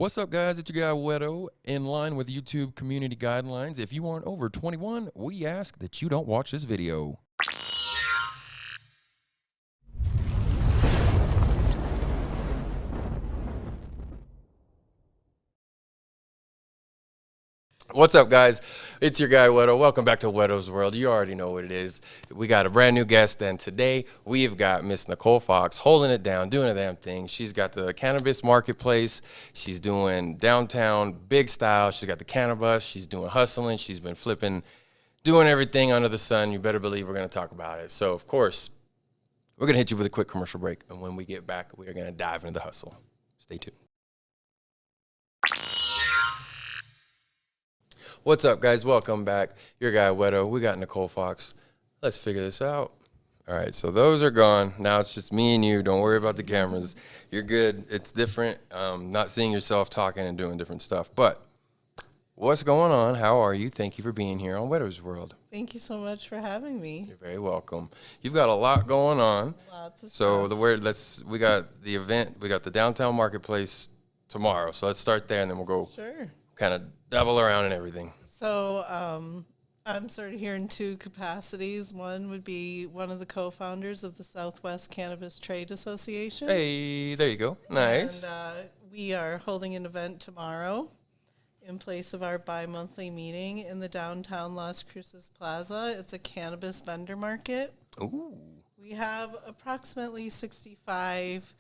What's up, guys? It's your guy, Whetto. In line with YouTube community guidelines, if you aren't over 21, we ask that you don't watch this video. What's up, guys? It's your guy, Whetto. Welcome back to Whetto's World. You already know what it is. We got a brand new guest, and today we've got Miss Nicole Fuchs holding it down, doing a damn thing. She's got the cannabis marketplace. She's doing downtown big style. She's got the CannaBus. She's doing hustling. She's been flipping, doing everything under the sun. You better believe we're going to talk about it. So, of course, we're going to hit you with a quick commercial break, and when we get back, we are going to dive into the hustle. Stay tuned. What's up, guys? Welcome back. Your guy, Whetto. We got Nicole Fuchs. Let's figure this out. All right, so those are gone. Now it's just me and you. Don't worry about the cameras. You're good. It's different. Not seeing yourself talking and doing different stuff. But what's going on? How are you? Thank you for being here on Whetto's World. Thank you so much for having me. You're very welcome. You've got a lot going on. Lots of So stuff. we got the event. We got the downtown marketplace tomorrow. So let's start there, and then we'll go Sure. kind of double around and everything. So I'm sort of here in two capacities. One would be one of the co-founders of the Southwest Cannabis Trade Association. Hey, there you go. Nice. And we are holding an event tomorrow in place of our bi-monthly meeting in the downtown Las Cruces Plaza. It's a cannabis vendor market. Ooh. We have approximately 65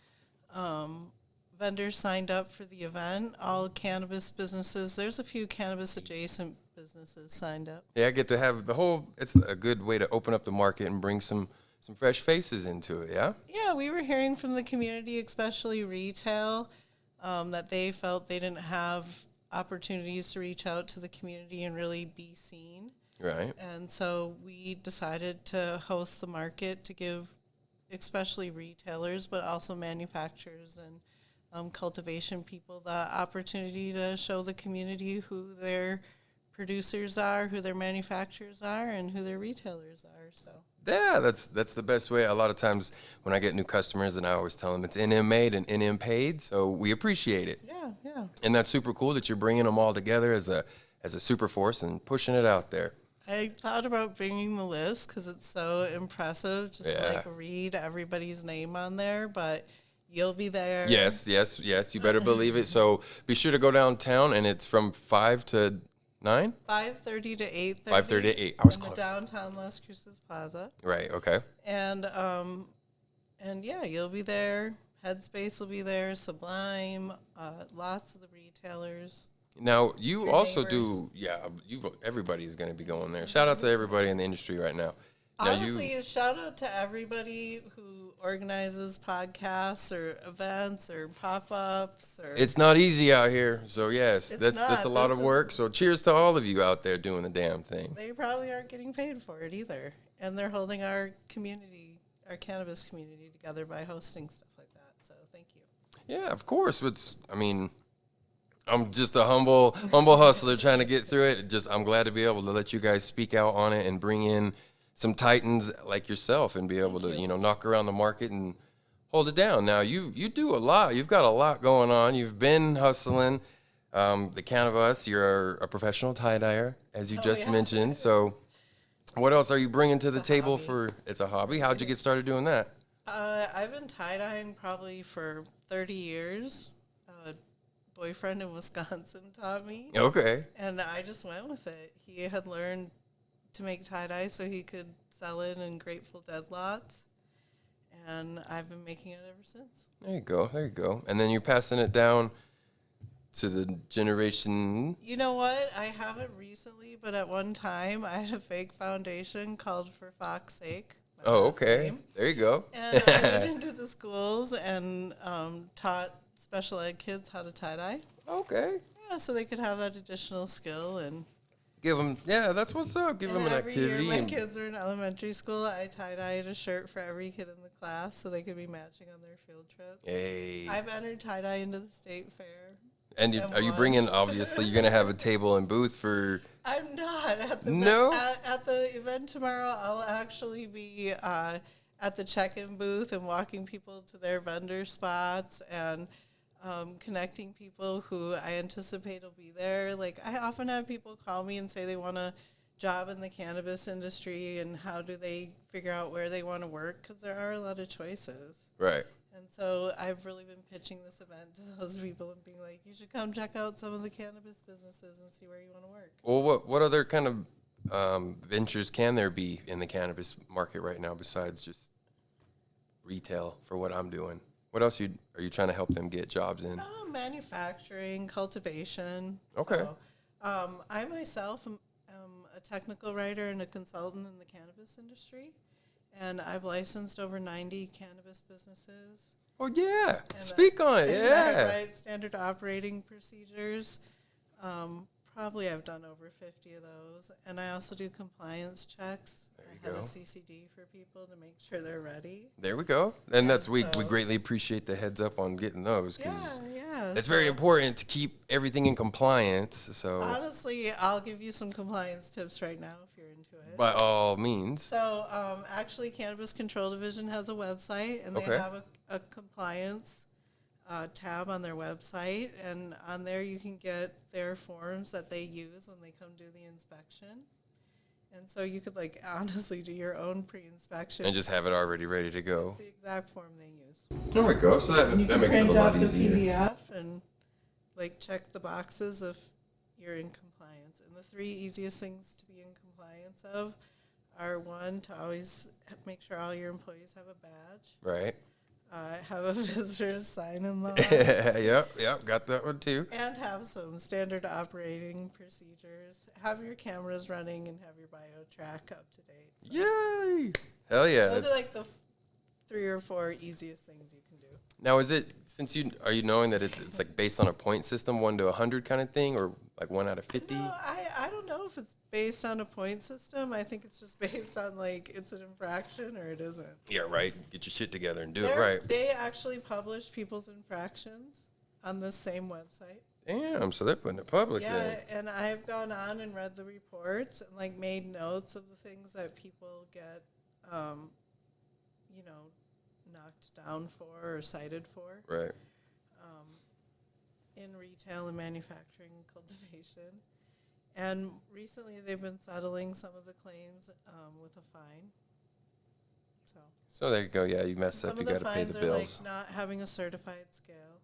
vendors signed up for the event, all cannabis businesses. There's a few cannabis adjacent businesses signed up. Yeah, I get to have it's a good way to open up the market and bring some fresh faces into it, yeah? Yeah, we were hearing from the community, especially retail, that they felt they didn't have opportunities to reach out to the community and really be seen. Right. And so we decided to host the market to give especially retailers, but also manufacturers and cultivation people the opportunity to show the community who their producers are, who their manufacturers are, and who their retailers are. So Yeah, that's the best way. A lot of times when I get new customers, and I always tell them it's NM made and NM paid, so we appreciate it. yeah. And that's super cool that you're bringing them all together as a super force and pushing it out there. I thought about bringing the list because it's so impressive. Just like read everybody's name on there, but you'll be there. Yes. You better believe it. So be sure to go downtown, and it's from 5 to 9? 5:30 to 8:30. 5:30 to 8. I was in close. the downtown Las Cruces Plaza. Right, okay. And yeah, you'll be there. Headspace will be there. Sublime, lots of the retailers. Now, you Your also neighbors. everybody's going to be going there. Shout out to everybody in the industry right now. Now Honestly, a shout out to everybody who organizes podcasts or events or pop-ups. Or It's not easy out here. So, yes, It's that's not. a lot This of work. So, cheers to all of you out there doing the damn thing. They probably aren't getting paid for it either. And they're holding our cannabis community together by hosting stuff like that. So thank you. Yeah, of course. I'm just a humble hustler trying to get through it. I'm glad to be able to let you guys speak out on it and bring in some titans like yourself and be able to, knock around the market and hold it down. Now, you do a lot. You've got a lot going on. You've been hustling the CannaBus. You're a professional tie-dyer, as you just mentioned. So what else are you bringing to the table hobby. It's a hobby? How'd you get started doing that? I've been tie-dyeing probably for 30 years. A boyfriend in Wisconsin taught me. Okay. And I just went with it. He had learned to make tie-dye so he could sell it in Grateful Dead lots. And I've been making it ever since. There you go. And then you're passing it down to the generation. You know what? I haven't recently, but at one time I had a fake foundation called For Fox's Sake. Oh, okay. There you go. And I went into the schools and taught special ed kids how to tie-dye. Okay. Yeah, so they could have that additional skill and Give them, that's what's up. Give them an activity. Every year my kids were in elementary school, I tie-dyed a shirt for every kid in the class so they could be matching on their field trips. Hey. I've entered tie-dye into the state fair. And are you bringing, obviously, you're going to have a table and booth for... I'm not. At the event tomorrow, I'll actually be at the check-in booth and walking people to their vendor spots and connecting people who I anticipate will be there. Like, I often have people call me and say they want a job in the cannabis industry, and how do they figure out where they want to work, because there are a lot of choices. Right. And so I've really been pitching this event to those people and being like, you should come check out some of the cannabis businesses and see where you want to work. Well, what other kind of ventures can there be in the cannabis market right now besides just retail for what I'm doing? What else are you trying to help them get jobs in? Manufacturing, cultivation. Okay. So, I myself am a technical writer and a consultant in the cannabis industry, and I've licensed over 90 cannabis businesses. Oh, yeah. And, Speak on it. Yeah. Right, standard operating procedures. Probably I've done over 50 of those. And I also do compliance checks. I have a CCD for people to make sure they're ready. There we go. And we greatly appreciate the heads up on getting those, because it's very important to keep everything in compliance. So honestly, I'll give you some compliance tips right now if you're into it. By all means. So actually, Cannabis Control Division has a website, and they have a compliance tab on their website, and on there you can get their forms that they use when they come do the inspection. And so you could honestly do your own pre-inspection and just have it already ready to go. It's the exact form they use. There we go. So that makes it a lot easier. Print out the PDF and check the boxes if you're in compliance. And the 3 easiest things to be in compliance of are, 1, to always make sure all your employees have a badge. Right. Have a visitor's sign-in log. Yep, got that one too. And have some standard operating procedures. Have your cameras running and have your bio track up to date. So yay! Hell yeah. Those are the 3 or 4 easiest things you can do. Now, are you knowing that it's based on a point system, 1 to 100 kind of thing, or 1 out of 50? No, I don't know if it's based on a point system. I think it's just based on it's an infraction or it isn't. Yeah, right. Get your shit together and do it right. They actually publish people's infractions on the same website. Damn, so they're putting it public. Yeah, and I've gone on and read the reports and made notes of the things that people get, knocked down for or cited for. Right. In retail and manufacturing and cultivation. And recently they've been settling some of the claims with a fine. So there you go. Yeah, you mess up, you got to pay the bills. Some of the fines are not having a certified scale.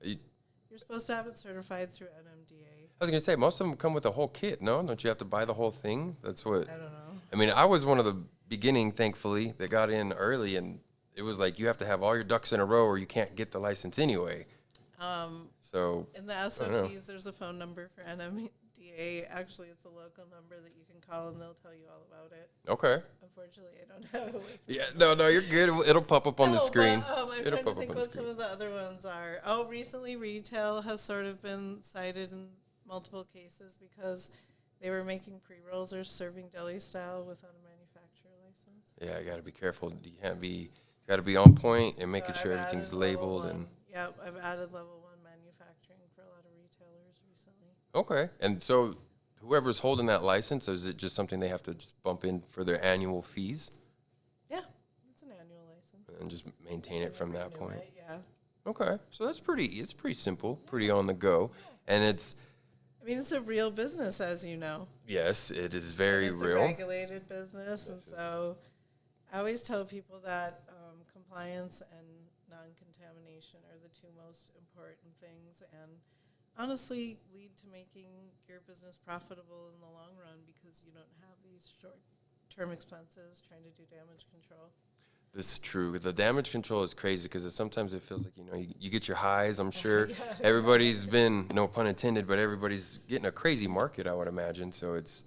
You're supposed to have it certified through NMDA. I was going to say, most of them come with a whole kit, no? Don't you have to buy the whole thing? That's what... I don't know. I mean, I was one of the beginning, thankfully, that got in early, and it was you have to have all your ducks in a row or you can't get the license anyway. So in the SOPs, there's a phone number for NMDA. Actually, it's a local number that you can call, and they'll tell you all about it. Okay. Unfortunately, I don't have it with me. Yeah, no, you're good. It'll pop up on the screen. I'm trying to think what some of the other ones are. Recently, retail has sort of been cited in multiple cases because they were making pre-rolls or serving deli style without a manufacturer license. Yeah, you got to be careful. You got to be on point and making sure everything's labeled. Yep, I've added level 1 manufacturing for a lot of retailers recently. Okay, and so whoever's holding that license, is it just something they have to just bump in for their annual fees? Yeah, it's an annual license. And just maintain it from that point. Yeah. Okay, so it's pretty simple, pretty on the go, and it's a real business, as you know. Yes, it is very it's real. It's a regulated business, and so I always tell people that compliance and non-contamination are the 2 most important things, and honestly lead to making your business profitable in the long run, because you don't have these short-term expenses trying to do damage control. This is true. The damage control is crazy because sometimes it feels like, you get your highs, I'm sure. Everybody's been, no pun intended, but everybody's getting a crazy market, I would imagine. So it's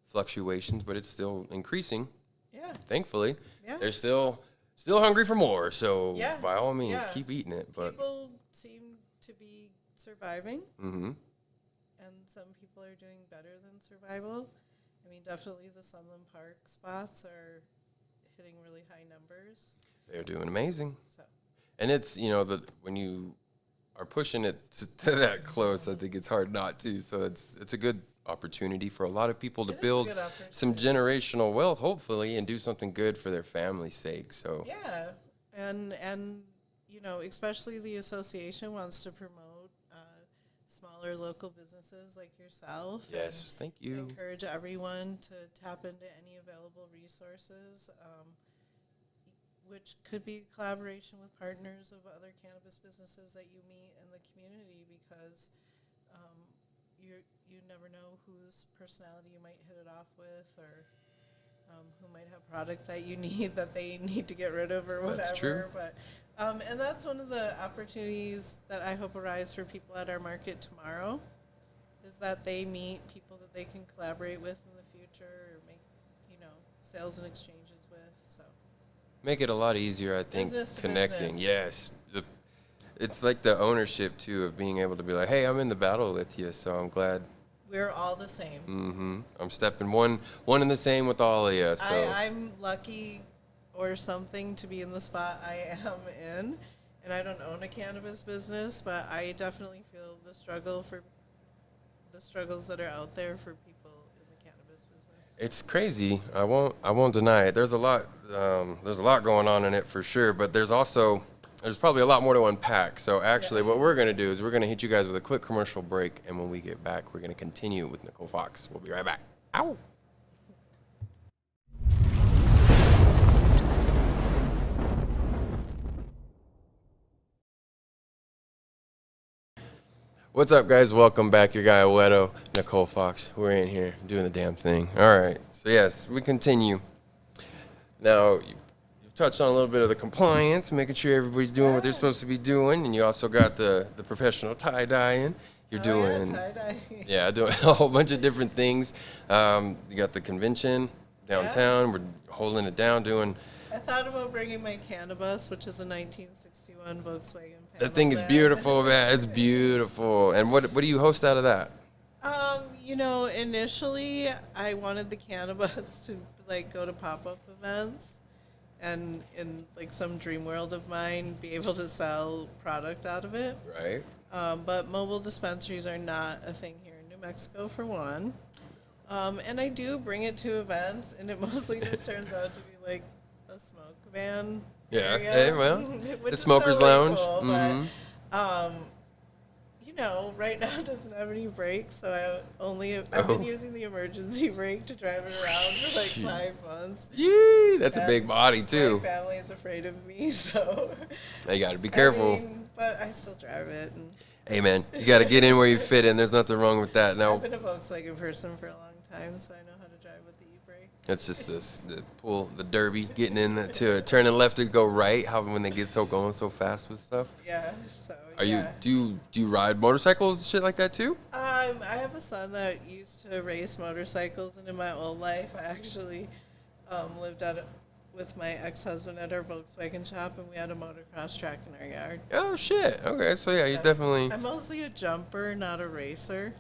fluctuations, but it's still increasing. Yeah. Thankfully. Yeah. They're still hungry for more. So by all means, keep eating it. But people seem to be surviving. Mm-hmm. And some people are doing better than survival. Definitely the Sunland Park spots are hitting really high numbers. They're doing amazing. So. And it's, when you are pushing it to that close, I think it's hard not to. So it's a good opportunity for a lot of people to build some generational wealth, hopefully, and do something good for their family's sake. So yeah, and especially the association wants to promote smaller local businesses like yourself. Yes, thank you. Encourage everyone to tap into any available resources, which could be collaboration with partners of other cannabis businesses that you meet in the community, because you never know whose personality you might hit it off with, or who might have product that you need that they need to get rid of or whatever. That's true. But and that's one of the opportunities that I hope arise for people at our market tomorrow, is that they meet people that they can collaborate with in the future, or make sales and exchanges with. So Make it a lot easier, I think, business to connecting. business. Yes. It's like the ownership, too, of being able to be like, hey, I'm in the battle with you, so I'm glad. We're all the same. Mm-hmm. I'm stepping one and the same with all of you. So I'm lucky or something to be in the spot I am in, and I don't own a cannabis business, but I definitely feel the struggles that are out there for people in the cannabis business. it's crazy. I won't deny it. There's a lot going on in it for sure, but there's probably a lot more to unpack. So actually, what we're gonna do is we're gonna hit you guys with a quick commercial break, and when we get back, we're gonna continue with Nicole Fuchs. We'll be right back. Ow. What's up, guys? Welcome back. Your guy, Whetto, Nicole Fuchs. We're in here doing the damn thing. All right. So, yes, we continue. Now, you've touched on a little bit of the compliance, making sure everybody's doing what they're supposed to be doing. And you also got the professional tie-dyeing. You're doing, tie-dye. Doing a whole bunch of different things. You got the convention downtown. We're holding it down, doing. I thought about bringing my CannaBus, which is a 1961 Volkswagen. That thing is beautiful, man. It's beautiful. And what do you host out of that? Initially I wanted the CannaBus to go to pop-up events, and in some dream world of mine, be able to sell product out of it. Right. But mobile dispensaries are not a thing here in New Mexico, for one. And I do bring it to events, and it mostly just turns out to be a smoke van. Yeah. Area, Hey, well, which the is smokers totally lounge. cool, Mm-hmm. but, right now it doesn't have any brakes, so I've been using the emergency brake to drive it around for 5 months. Yee, that's a big body too. My family is afraid of me, so You got to be careful. But I still drive it. And Hey, man, you got to get in where you fit in. There's nothing wrong with that. Now, I've been a Volkswagen person for a long time, so I know how to drive with the e-brake. it's just the pull, the derby, getting in that to turning left to go right. How when they get going so fast with stuff. Yeah. So. Do you ride motorcycles and shit like that too? I have a son that used to race motorcycles, and in my old life, I actually lived with my ex-husband at our Volkswagen shop, and we had a motocross track in our yard. Oh shit. Okay, so yeah, you definitely. I'm mostly a jumper, not a racer.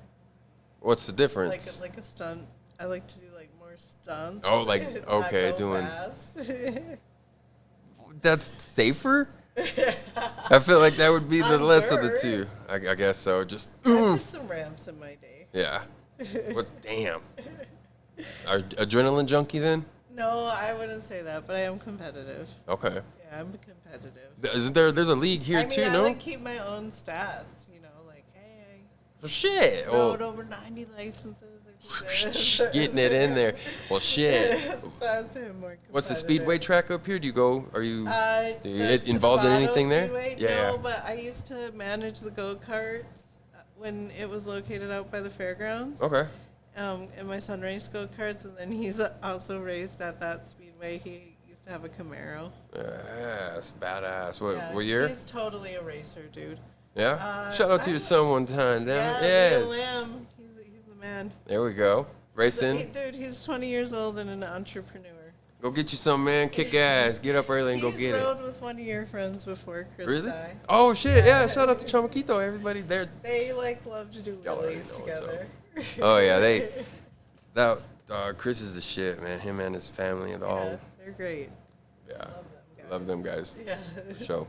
What's the difference? Like a stunt. I like to do more stunts. Oh, not go doing. fast. That's safer. I feel like that would be the less of the sure. two. I guess so. Just. I did some ramps in my day. Yeah. Damn. Are adrenaline junkie then? No, I wouldn't say that, but I am competitive. Okay. Yeah, I'm competitive. Isn't there's a league here too, I no? keep my own stats, hey, Well, shit. I rode over 90 licenses. Getting it in there. Well, shit. So I would say I'm more What's the speedway track up here? Are you involved in DoWatiWant anything there? Speedway? Yeah. No, but I used to manage the go-karts when it was located out by the fairgrounds. Okay. And my son raced go-karts, and then he's also raced at that speedway. He used to have a Camaro. Yeah, that's badass. What Yeah, year? He's totally a racer, dude. Yeah. Shout out to your son one time, damn it. Yeah, Yes. Lamb. He's the man. There we go. Racing. Dude, he's 20 years old and an entrepreneur. Go get you some, man. Kick ass. Get up early and go get it. He's rode with one of your friends before, Chris. Really? Oh shit! Yeah. Shout out to Chamaquito. Everybody there. They love to do wheelies together. Oh yeah, Chris is the shit, man. Him and his family and all. Yeah, they're great. Yeah. Love them guys. Yeah. For sure.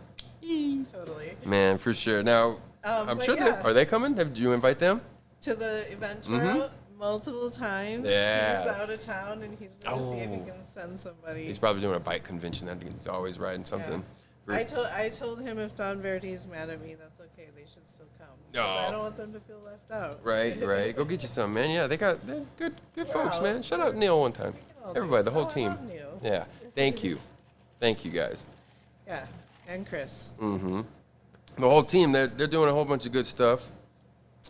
Totally. Man, for sure. Now, I'm sure are they coming? Did you invite them? To the event tomorrow? Multiple times. Yeah. He's out of town, and he's going to see if he can send somebody. He's probably doing a bike convention. That he's always riding something. I told him if Don Verdi's mad at me, that's okay. They should still come. Because I don't want them to feel left out. Right. Go get you some, man. Yeah, they're good folks, man. Shout out Neil one time. Everybody, the whole team. I love Neil. Yeah. Thank you, guys. Yeah, and Chris. Mm-hmm. The whole team, they're doing a whole bunch of good stuff.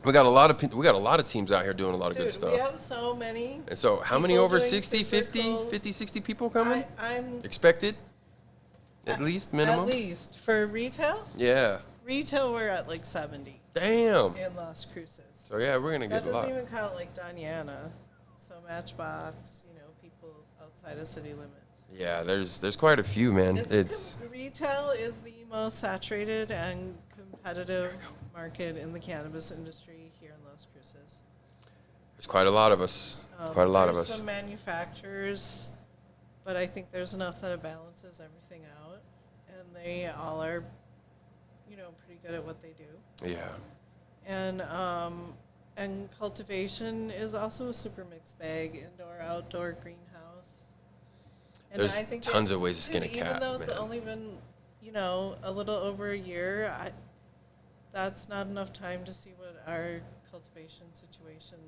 We got a lot of teams out here doing a lot of good stuff. We have so many. And so how many over 60, 50, 60 people coming? I'm expected? At least, minimum? At least. For retail? Yeah. Retail, we're at like 70. Damn. In Las Cruces. So yeah, we're going to get a lot. That doesn't even count like Daniana. So Matchbox, people outside of city limits. Yeah, there's quite a few, man. Retail is the most saturated and competitive market in the cannabis industry here in Las Cruces. There's quite a lot of us. There's some manufacturers, but I think there's enough that it balances everything out, and they all are, pretty good at what they do. Yeah. And cultivation is also a super mixed bag, indoor, outdoor, greenhouse. And there's I think tons of ways to skin a cat. Even though it's only been, a little over a year, that's not enough time to see what our cultivation situation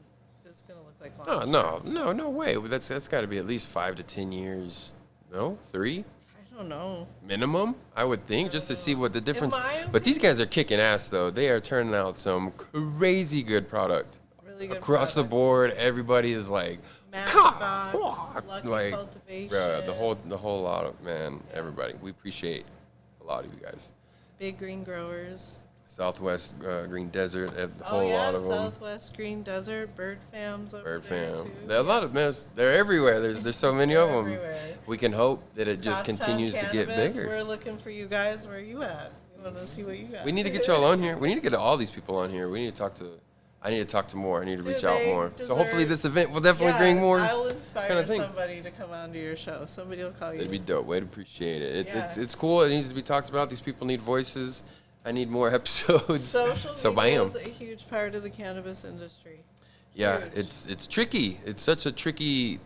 is going to look like long term. No way. That's got to be at least 5 to 10 years. No, 3. I don't know. Minimum, I would think, just to see what the difference. But these guys are kicking ass, though. They are turning out some crazy good product. Really good across the board. Everybody is like, Matchbox, Lucky Cultivation. The whole lot of everybody. We appreciate a lot of you guys. Big Green Growers. Southwest Green Desert, a whole lot of them. Southwest Green Desert, Bird Fam's over there too. There are a lot of them. They're everywhere. There's so many of them. Everywhere. We can hope that it just continues to get bigger. We're looking for you guys. Where are you at? We want to see what you got. We need to get y'all on here. We need to get all these people on here. I need to talk to more. I need to reach out more. So hopefully this event will definitely bring more. I'll inspire somebody to come onto your show. Somebody will call you. It'd be dope. We'd appreciate it. It's cool. It needs to be talked about. These people need voices. I need more episodes. Social media is a huge part of the cannabis industry. Yeah, it's tricky. It's such a tricky.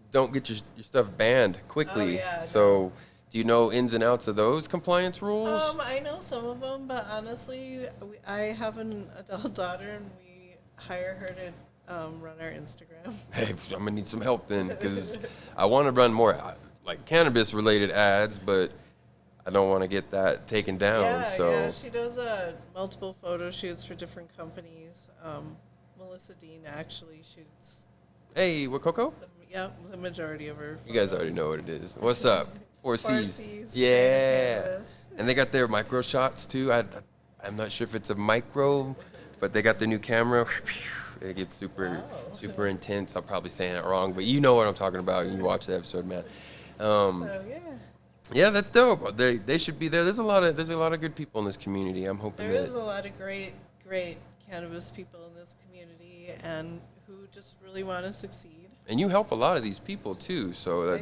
Don't get your stuff banned quickly. So, do you know ins and outs of those compliance rules? I know some of them, but honestly, I have an adult daughter, and we hire her to run our Instagram. Hey, I'm gonna need some help then, because I want to run more like cannabis-related ads, but I don't want to get that taken down. Yeah, she does multiple photo shoots for different companies. Melissa Dean actually shoots. Hey, what Coco? The majority of her photos. You guys already know what it is. What's up? 4C's. Yeah. And they got their micro shots too. I'm not sure if it's a micro, but they got the new camera. It gets super intense. I'm probably saying it wrong, but you know what I'm talking about. You watch the episode, man. Yeah, that's dope. They should be there. There's a lot of good people in this community. I'm hoping there is a lot of great cannabis people in this community, and who just really want to succeed. And you help a lot of these people too, so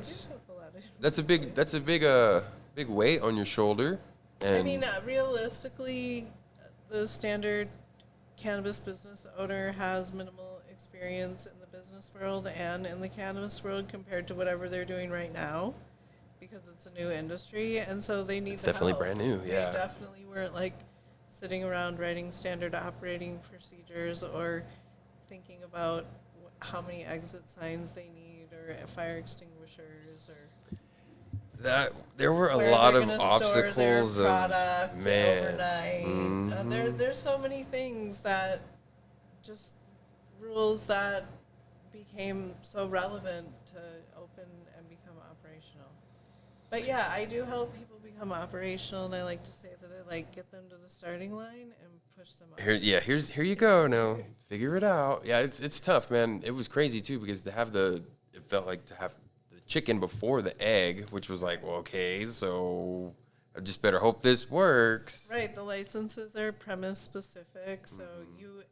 that's a big weight on your shoulder. And I mean, realistically, the standard cannabis business owner has minimal experience in the business world and in the cannabis world compared to whatever they're doing right now, because it's a new industry, and so they need. It's definitely help. Brand new. Yeah, they definitely weren't like sitting around writing standard operating procedures or thinking about how many exit signs they need or fire extinguishers or. That there were a lot of obstacles of overnight. Mm-hmm. There's so many things that just rules that became so relevant to open and become operational. But yeah, I do help people become operational, and I like to say that I get them to the starting line and push them up. Here you go now. Figure it out. Yeah, it's tough, man. It was crazy too, because it felt like to have chicken before the egg, which was like, well, okay, so I just better hope this works. Right, the licenses are premise specific, so you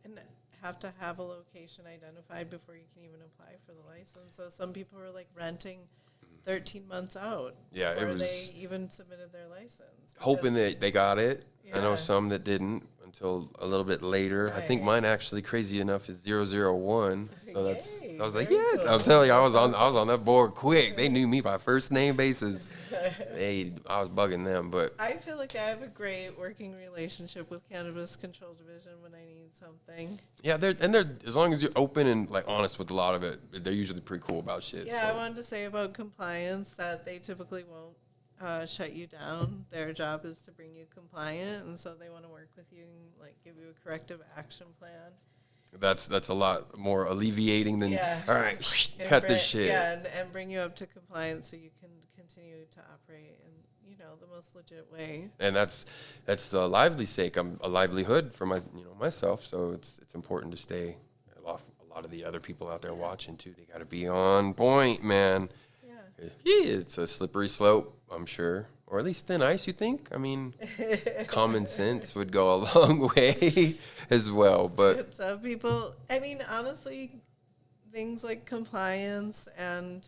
have to have a location identified before you can even apply for the license. So some people were renting 13 months out before they even submitted their license. Hoping that they got it. Yeah. I know some that didn't, until a little bit later. I think mine actually, crazy enough, is 001. So that's. So I was like, yes. Cool. I'm telling you, I was on that board quick. They knew me by first name basis. I was bugging them, but I feel like I have a great working relationship with Cannabis Control Division when I need something. Yeah, they're as long as you're open and like honest with a lot of it, they're usually pretty cool about shit. Yeah, so. I wanted to say about compliance that they typically won't shut you down. Their job is to bring you compliant, and so they want to work with you and like give you a corrective action plan. That's a lot more alleviating than all right, cut this shit. Yeah, and bring you up to compliance so you can continue to operate in the most legit way. And that's the lively sake. I'm a livelihood for myself, so it's important to stay off a lot of the other people out there watching too. They got to be on point, man. Yeah, it's a slippery slope, I'm sure. Or at least thin ice, you think? I mean, common sense would go a long way as well. But some people, I mean, honestly, things like compliance and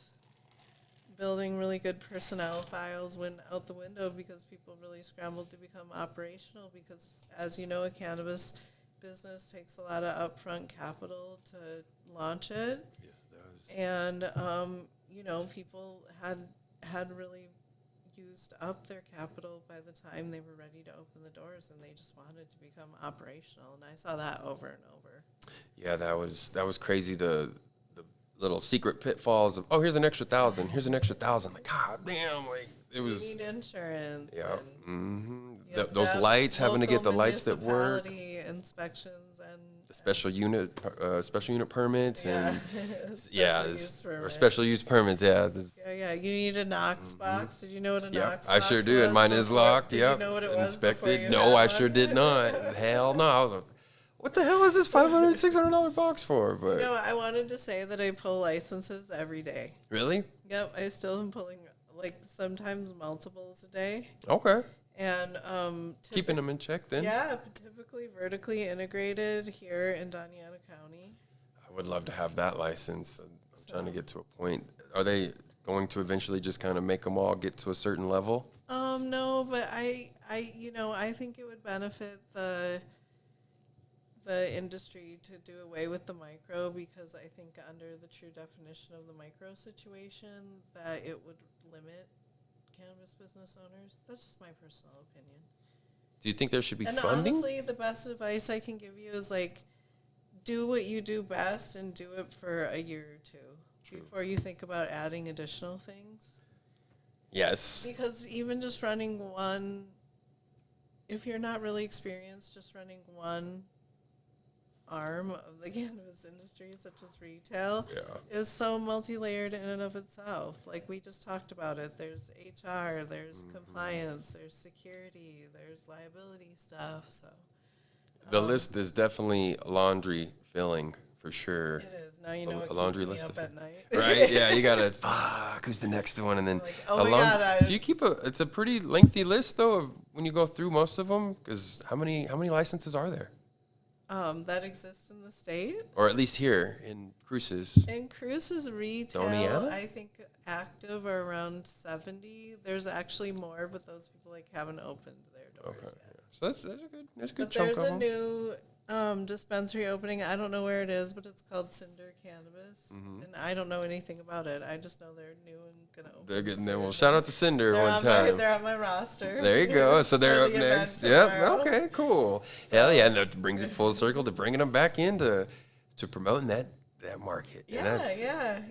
building really good personnel files went out the window because people really scrambled to become operational because, as you know, a cannabis business takes a lot of upfront capital to launch it. Yes, it does. And, people had really used up their capital by the time they were ready to open the doors, and they just wanted to become operational. And I saw that over and over. Yeah, that was crazy. The little secret pitfalls of, oh, here's an extra 1,000, here's an extra 1,000. Like, God damn, like it was. You need insurance. Yeah. Those lights, having to get the lights that work. Inspections and the special unit permits and special use permits. Yeah. You need a Knox box. Did you know what a Knox box was? I sure do, and mine is locked. Did you know what it was? Inspected. No, I sure did not. Hell no. What the hell is this $500, $600 box for? But I wanted to say that I pull licenses every day. Really? Yep, I still am pulling sometimes multiples a day. Okay. And keeping them in check then? Yeah, typically vertically integrated here in Doñana County. I would love to have that license. I'm trying to get to a point. Are they going to eventually just kind of make them all get to a certain level? No, but I think it would benefit the industry to do away with the micro, because I think under the true definition of the micro situation that it would limit cannabis business owners. That's just my personal opinion. Do you think there should be funding? And honestly, the best advice I can give you is do what you do best and do it for a year or two before you think about adding additional things. Yes. Because even just running one, if you're not really experienced, just running one arm of the cannabis industry, such as retail, is so multi-layered in and of itself. Like we just talked about it. There's HR, there's compliance, there's security, there's liability stuff. So the list is definitely laundry filling for sure. It is. Now you know what laundry keeps list me up at night. Right? Yeah, you gotta fuck. Who's the next one? And then do you keep it's a pretty lengthy list though of when you go through most of them? Because how many licenses are there? That exists in the state, or at least here in Cruces. In Cruces retail, I think active are around 70. There's actually more, but those people haven't opened their doors yet. Yeah. So that's a good but chunk of them. There's a new dispensary opening. I don't know where it is, but it's called Cinder Cannabis, and I don't know anything about it. I just know they're new and gonna open. They're getting there. Well, shout out to Cinder one time. They're on my roster. There you go. So they're up next. Yep. Okay. Cool. Hell yeah! And that brings it full circle to bringing them back into promoting that market. Yeah.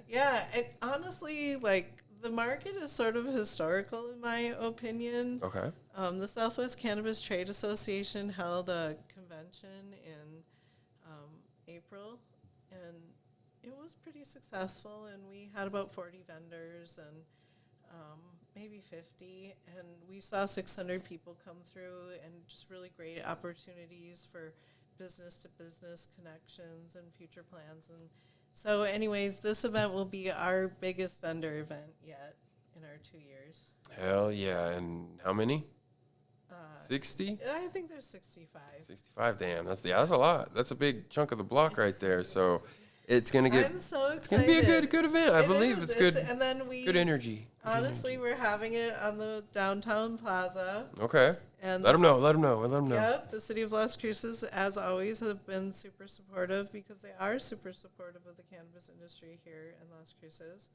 And honestly, the market is sort of historical in my opinion. Okay. The Southwest Cannabis Trade Association held a convention in April, and it was pretty successful, and we had about 40 vendors and maybe 50, and we saw 600 people come through, and just really great opportunities for business-to-business connections and future plans. And so anyways, this event will be our biggest vendor event yet in our 2 years. Hell yeah. And how many? 60? I think there's 65. 65, damn. That's a lot. That's a big chunk of the block right there. So It's gonna get. I'm so excited. It's gonna be a good event. I believe it's good. And then good energy. Honestly, we're having it on the downtown plaza. Okay. And let them know. Yep, the city of Las Cruces, as always, have been super supportive because they are super supportive of the cannabis industry here in Las Cruces.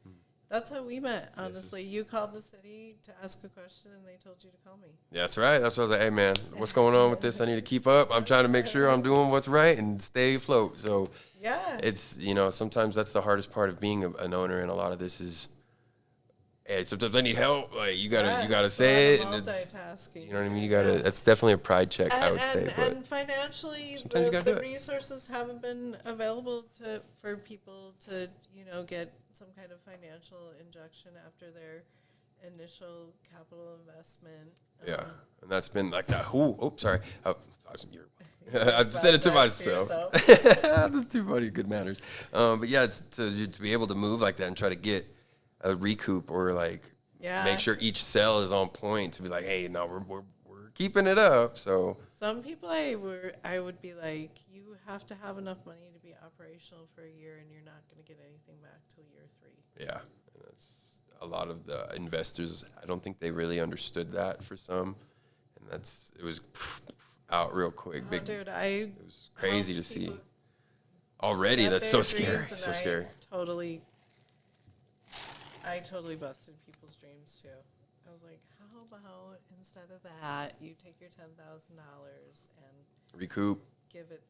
That's how we met, honestly. You called the city to ask a question, and they told you to call me. Yeah, that's right. That's what I was like, hey, man, what's going on with this? I need to keep up. I'm trying to make sure I'm doing what's right and stay afloat. So yeah, it's, sometimes that's the hardest part of being an owner, and a lot of this is, hey, sometimes I need help. Like, you gotta say it. And it's, multitasking. you know what I mean? It's definitely a pride check, I would say. But and financially, sometimes the resources haven't been available for people to, get some kind of financial injection after their initial capital investment. Yeah, and that's been like that. Sorry. I said it to myself. That's too funny. Good manners. But yeah, it's to be able to move like that and try to get a recoup or make sure each cell is on point to be like, hey, no, we're keeping it up. So some people I would be like, you have to have enough money to be operational for a year, and you're not going to get anything back till year 3. Yeah, and that's a lot of the investors. I don't think they really understood that for some, and it was out real quick. Dude, it was crazy to see. Already, that's so scary. So scary. I totally busted people's dreams too. I was like, how about instead of that, you take your $10,000 and recoup, give it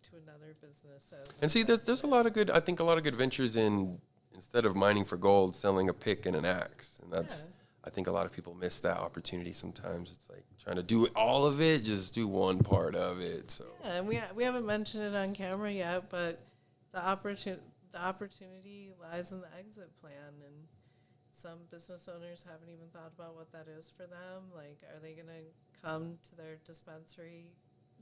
to another business. And see, there's a lot of good ventures in, instead of mining for gold, selling a pick and an axe, and that's. Yeah. I think a lot of people miss that opportunity sometimes. It's like trying to do all of it, just do one part of it. So yeah, and we haven't mentioned it on camera yet, but the opportunity lies in the exit plan, and some business owners haven't even thought about what that is for them. Like, are they going to come to their dispensary?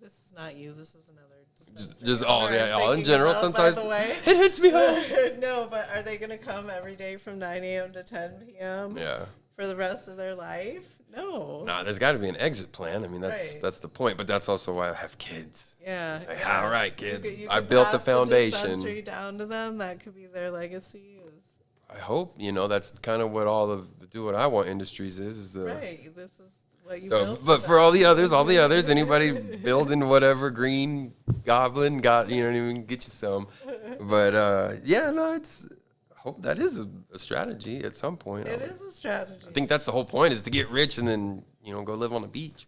This is not you. This is another dispensary. Just all in general. Sometimes it hits me hard. No, but are they going to come every day from 9 a.m. to 10 p.m.? Yeah. For the rest of their life? No. Nah, there's got to be an exit plan. I mean, that's the point. But that's also why I have kids. Yeah. It's like, all right, kids. I built the foundation. The dispensary down to them. That could be their legacy. I hope that's kind of what all of the DoWatiWant Industries is. Right. This is what you built. But for all the others, anybody building whatever green goblin got, you know what I mean, get you some. But I hope that is a strategy at some point. It is a strategy. I think that's the whole point, is to get rich and then, go live on the beach.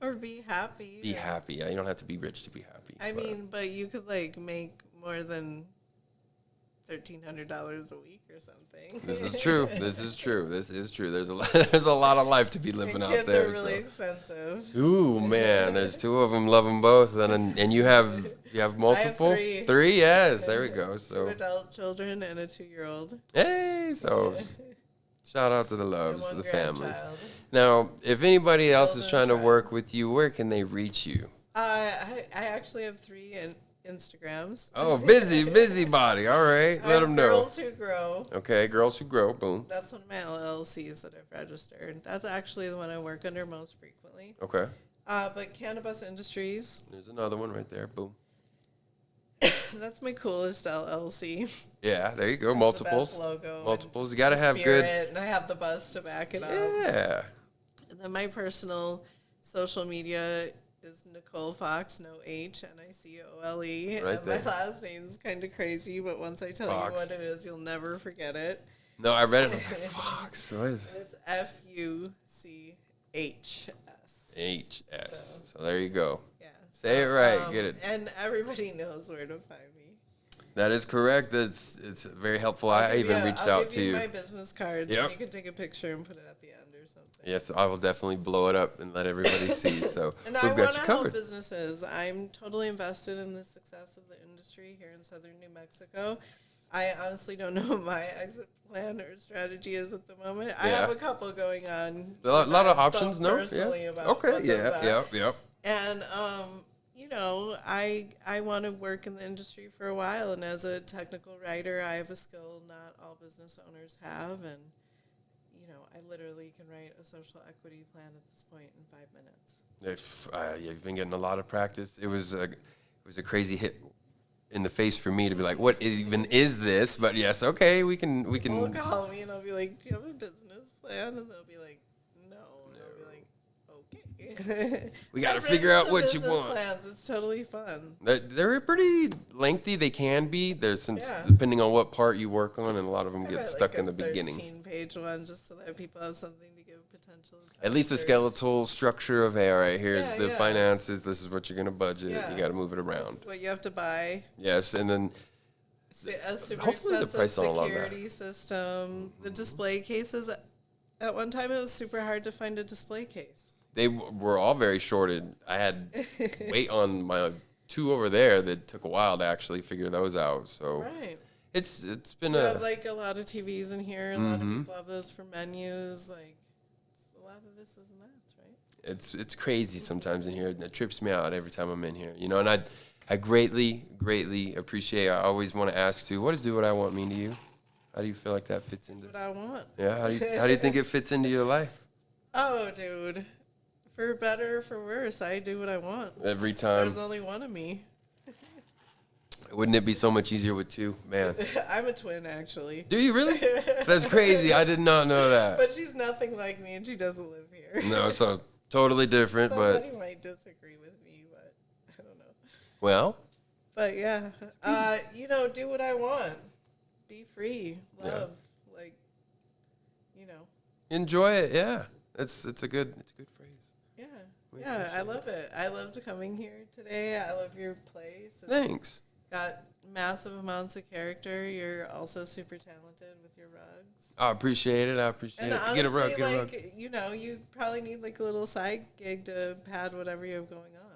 Or be happy. Be happy. Yeah, you don't have to be rich to be happy. I mean, but you could make more than $1,300 a week or something. This is true. There's a lot of life to be living out there. Kids are really expensive. Ooh, man, there's 2 of them. Love them both, and you have multiple. I have 3. 3, yes. There we go. So 2 adult children and a 2-year-old. Hey, so shout out to the loves, to the families. Now, if anybody else is trying to work with you, where can they reach you? I actually have 3 Instagrams. Oh, busybody. All right, let them know. Girls Who Grow. Okay, Girls Who Grow. Boom. That's one of my LLCs that I've registered. That's actually the one I work under most frequently. Okay. But CannaBus Industries. There's another one right there. Boom. That's my coolest LLC. Yeah, there you go. That's multiples. The best logo. Multiples. You gotta have good. And I have the buzz to back it up. Yeah. And then my personal social media is Nicole Fuchs, no H, Nicole. Right and my last name's kind of crazy, but once I tell you what it is, you'll never forget it. No, I read it. I was like, Fox. What is it? It's Fuchs. So there you go. Yeah. Say it right. Get it. And everybody knows where to find me. That is correct. It's very helpful. I even reached out to you. I'll give you my business cards, and you can take a picture and put it at the end or something. Yes, I will definitely blow it up and let everybody see. So and we've got you covered. Help businesses. I'm totally invested in the success of the industry here in southern New Mexico. I honestly don't know what my exit plan or strategy is at the moment. Yeah. I have a couple going on. A lot of options, no? Yeah. Okay, yep. And, I want to work in the industry for a while. And as a technical writer, I have a skill not all business owners have. And, I literally can write a social equity plan at this point in 5 minutes. You've been getting a lot of practice. It was a crazy hit. in the face for me to be like, what even is this? But yes, okay, we can. They'll call me and I'll be like, do you have a business plan? And they'll be like, no. And I'll be like, okay. We got to figure out what you want. Plans. It's totally fun. They're pretty lengthy. They can be. There's some, depending on what part you work on, and a lot of them get stuck in the beginning. 13-page one, just so that people have something to give potential. At least the skeletal structure of, hey, all right, here's the finances. This is what you're going to budget. You got to move it around. This is what you have to buy. Yes, and then a super hopefully the price don't allow that. Security system. The display cases. At one time, it was super hard to find a display case. They were all very shorted. I had wait on my 2 over there that took a while to actually figure those out. So it's been have like a lot of TVs in here. A lot of people have those for menus. Like a lot of this is and that's right. It's crazy sometimes in here. It trips me out every time I'm in here. You know, and I greatly appreciate. I always want to ask too. What does do what I want mean to you? How do you feel like that fits into what I want? Yeah. How do you think it fits into your life? Oh, dude. For better or for worse, I do what I want. Every time. There's only one of me. Wouldn't it be so much easier with 2? Man. I'm a twin, actually. Do you really? That's crazy. I did not know that. But she's nothing like me, and she doesn't live here. No, so totally different. Somebody might disagree with me, but I don't know. Well. But yeah, do what I want. Be free. Love. Like, enjoy it. Yeah. It's a good phrase. Yeah, I love it. I loved coming here today. I love your place. Thanks. Got massive amounts of character. You're also super talented with your rugs. I appreciate it. Honestly, get a rug. You probably need like a little side gig to pad whatever you have going on.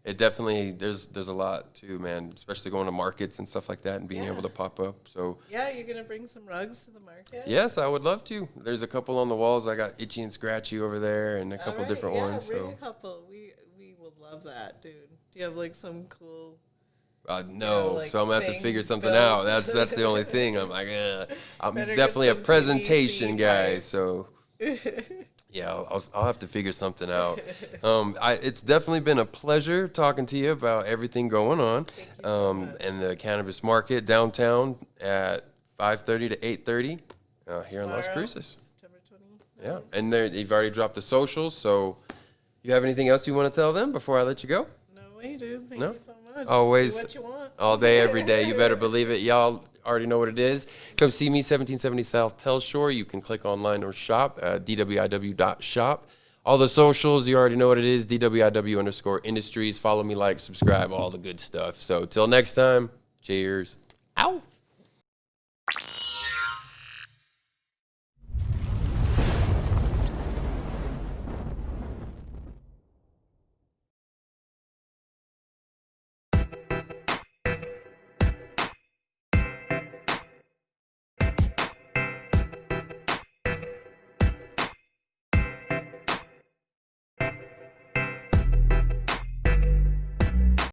It definitely, there's a lot too, man, especially going to markets and stuff like that and being able to pop up. So yeah, you're going to bring some rugs to the market? Yes, I would love to. There's a couple on the walls. I got Itchy and Scratchy over there and a couple different ones. Bring a couple. We will love that, dude. Do you have like some cool... No, so I'm going to have to figure something out. That's the only thing. I'm like, I'm definitely a presentation guy, so... Yeah, I'll have to figure something out. It's definitely been a pleasure talking to you about everything going on. Thank you so much. And the cannabis market downtown at 5:30 to 8:30 here in Las Cruces. September 20. Yeah, and you've already dropped the socials, so you have anything else you want to tell them before I let you go? No way, dude. Thank you so much. Always. Do what you want. All day, every day. You better believe it. Y'all already know what it is. Come see me, 1770 South Tell Shore. You can click online or shop at DWIW.shop. All the socials, you already know what it is, DWIW_industries. Follow me, like, subscribe, all the good stuff. So till next time, cheers. Ow.